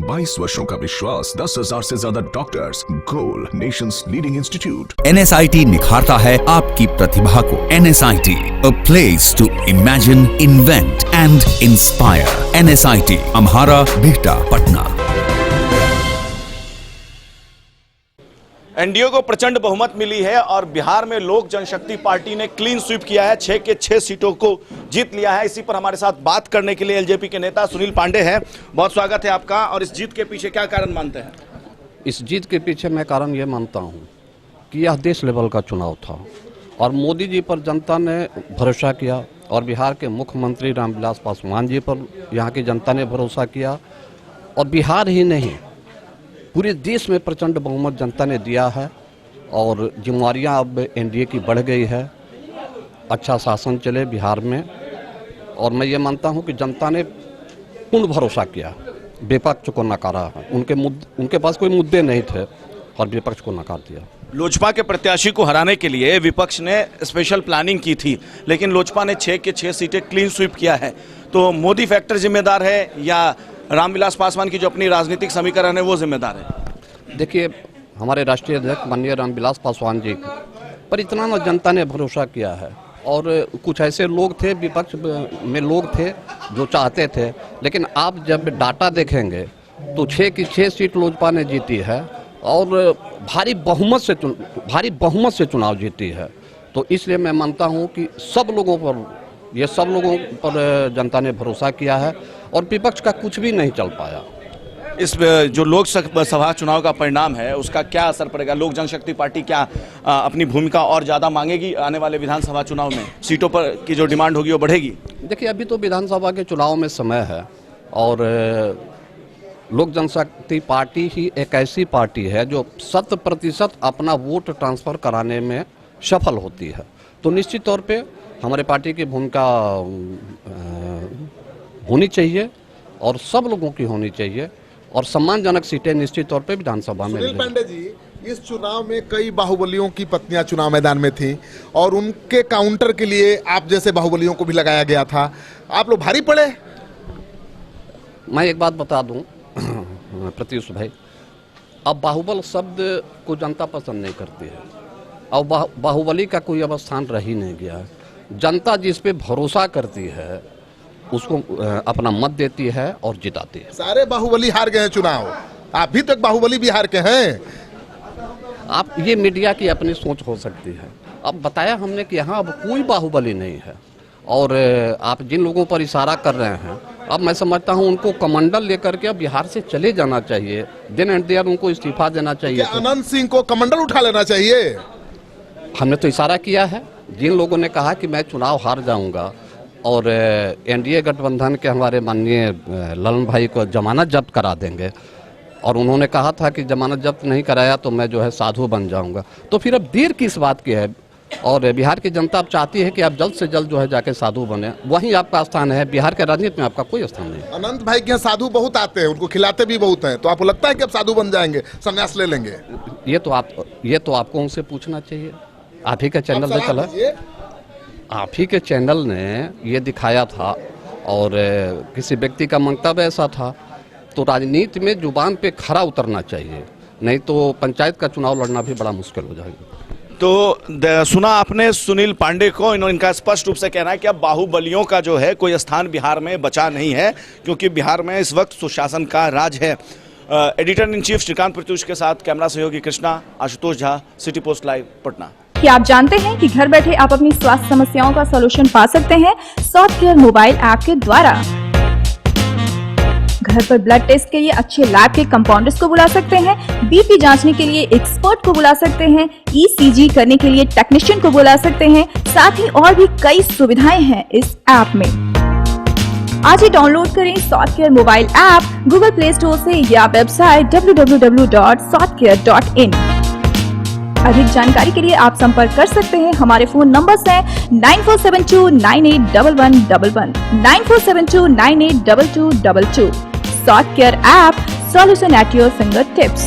22 वर्षों का विश्वास, 10,000 से ज्यादा डॉक्टर्स, गोल नेशंस लीडिंग इंस्टीट्यूट। NSIT निखारता है आपकी प्रतिभा को। NSIT, a place to imagine, invent and inspire. NSIT, Amhara, Bihta, Patna. NDA को प्रचंड बहुमत मिली है और बिहार में लोक जनशक्ति पार्टी ने क्लीन स्वीप किया है, 6 के 6 सीटों को जीत लिया है। इसी पर हमारे साथ बात करने के लिए एलजेपी के नेता सुनील पांडे हैं। बहुत स्वागत है आपका। और इस जीत के पीछे क्या कारण मानते हैं? इस जीत के पीछे मैं कारण ये मानता हूँ कि यह देश लेवल का चुनाव था और मोदी जी पर जनता ने भरोसा किया और बिहार के मुख्यमंत्री रामविलास पासवान जी पर यहाँ की जनता ने भरोसा किया। और बिहार ही नहीं, पूरे देश में प्रचंड बहुमत जनता ने दिया है और जिम्मेवारियां अब एनडीए की बढ़ गई है। अच्छा शासन चले बिहार में और मैं ये मानता हूं कि जनता ने पूर्ण भरोसा किया, विपक्ष को नकारा है। उनके पास कोई मुद्दे नहीं थे और विपक्ष को नकार दिया। लोजपा के प्रत्याशी को हराने के लिए विपक्ष ने स्पेशल प्लानिंग की थी, लेकिन लोजपा ने 6 के 6 सीटें क्लीन स्वीप किया है। तो मोदी फैक्टर जिम्मेदार है या रामविलास पासवान की जो अपनी राजनीतिक समीकरण है वो जिम्मेदार है? देखिए, हमारे राष्ट्रीय अध्यक्ष माननीय रामविलास पासवान जी पर इतना ना जनता ने भरोसा किया है और कुछ ऐसे लोग थे, विपक्ष में लोग थे जो चाहते थे, लेकिन आप जब डाटा देखेंगे तो 6 की 6 सीट लोजपा ने जीती है और भारी बहुमत से चुनाव जीती है। तो इसलिए मैं मानता हूं कि सब लोगों पर जनता ने भरोसा किया है और विपक्ष का कुछ भी नहीं चल पाया। इस जो लोकसभा चुनाव का परिणाम है उसका क्या असर पड़ेगा? लोक जनशक्ति पार्टी क्या अपनी भूमिका और ज़्यादा मांगेगी आने वाले विधानसभा चुनाव में? सीटों पर की जो डिमांड होगी वो बढ़ेगी? देखिए, अभी तो विधानसभा के चुनाव में समय है और लोक जनशक्ति पार्टी ही एक ऐसी पार्टी है जो 100% अपना वोट ट्रांसफ़र कराने में सफल होती है। तो निश्चित तौर पे हमारे पार्टी की भूमिका होनी चाहिए और सब लोगों की होनी चाहिए और सम्मानजनक सीटें निश्चित तौर पे विधानसभा में। सुनील पांडे जी, इस चुनाव में कई बाहुबलियों की पत्नियां चुनाव मैदान में थी और उनके काउंटर के लिए आप जैसे बाहुबलियों को भी लगाया गया था। आप लोग भारी पड़े? मैं एक बात बता दूं प्रत्युष भाई, अब बाहुबल शब्द को जनता पसंद नहीं करती है और बाहुबली का कोई अब स्थान रह ही नहीं गया है। जनता जिस पे भरोसा करती है उसको अपना मत देती है और जिताती है। सारे बाहुबली हार गए हैं चुनाव, आप भी तो एक बाहुबली बिहार के हैं। आप ये मीडिया की अपनी सोच हो सकती है। अब बताया हमने कि यहाँ अब कोई बाहुबली नहीं है और आप जिन लोगों पर इशारा कर रहे हैं, अब मैं समझता हूँ उनको कमंडल लेकर के अब बिहार से चले जाना चाहिए। दिन एंड देयर उनको इस्तीफा देना चाहिए। अनंत सिंह को कमंडल उठा लेना चाहिए। हमने तो इशारा किया है। जिन लोगों ने कहा कि मैं चुनाव हार जाऊंगा और एनडीए गठबंधन के हमारे माननीय ललन भाई को जमानत जब्त करा देंगे और उन्होंने कहा था कि जमानत जब्त नहीं कराया तो मैं जो है साधु बन जाऊंगा, तो फिर अब देर किस बात की है? और बिहार की जनता अब चाहती है कि आप जल्द से जल्द जो है जाके साधु बने, वहीं आपका स्थान है। बिहार के राजनीति में आपका कोई स्थान नहीं। अनंत भाई के यहाँ साधु बहुत आते हैं, उनको खिलाते भी बहुत हैं, तो आपको लगता है कि आप साधु बन जाएंगे, संन्यास ले लेंगे? ये तो आपको उनसे पूछना चाहिए। आप ही का चैनल में चला, आप ही के चैनल ने ये दिखाया था और किसी व्यक्ति का मंतव्य ऐसा था। तो राजनीति में जुबान पे खरा उतरना चाहिए, नहीं तो पंचायत का चुनाव लड़ना भी बड़ा मुश्किल हो जाएगा। तो सुना आपने सुनील पांडे को, इनका स्पष्ट रूप से कहना है कि अब बाहुबलियों का जो है कोई स्थान बिहार में बचा नहीं है, क्योंकि बिहार में इस वक्त सुशासन का राज है। Editor in chief Shrikant Pratyush के साथ कैमरा सहयोगी Krishna, Ashutosh Jha, city post live, Patna. क्या आप जानते हैं कि घर बैठे आप अपनी स्वास्थ्य समस्याओं का सॉल्यूशन पा सकते हैं सॉफ्टकेयर मोबाइल ऐप के द्वारा? घर पर ब्लड टेस्ट के लिए अच्छे लैब के कंपाउंडर्स को बुला सकते हैं, बीपी जांचने के लिए एक्सपर्ट को बुला सकते हैं, ईसीजी करने के लिए टेक्नीशियन को बुला सकते हैं। साथ ही और भी कई सुविधाएं हैं इस ऐप में। आज ही डाउनलोड करें Softcare mobile app Google Play Store से या वेबसाइट www.softcare.in। अधिक जानकारी के लिए आप संपर्क कर सकते हैं। हमारे फोन नंबर्स हैं 9472981111, 9472982222। Softcare app, solution at your finger tips.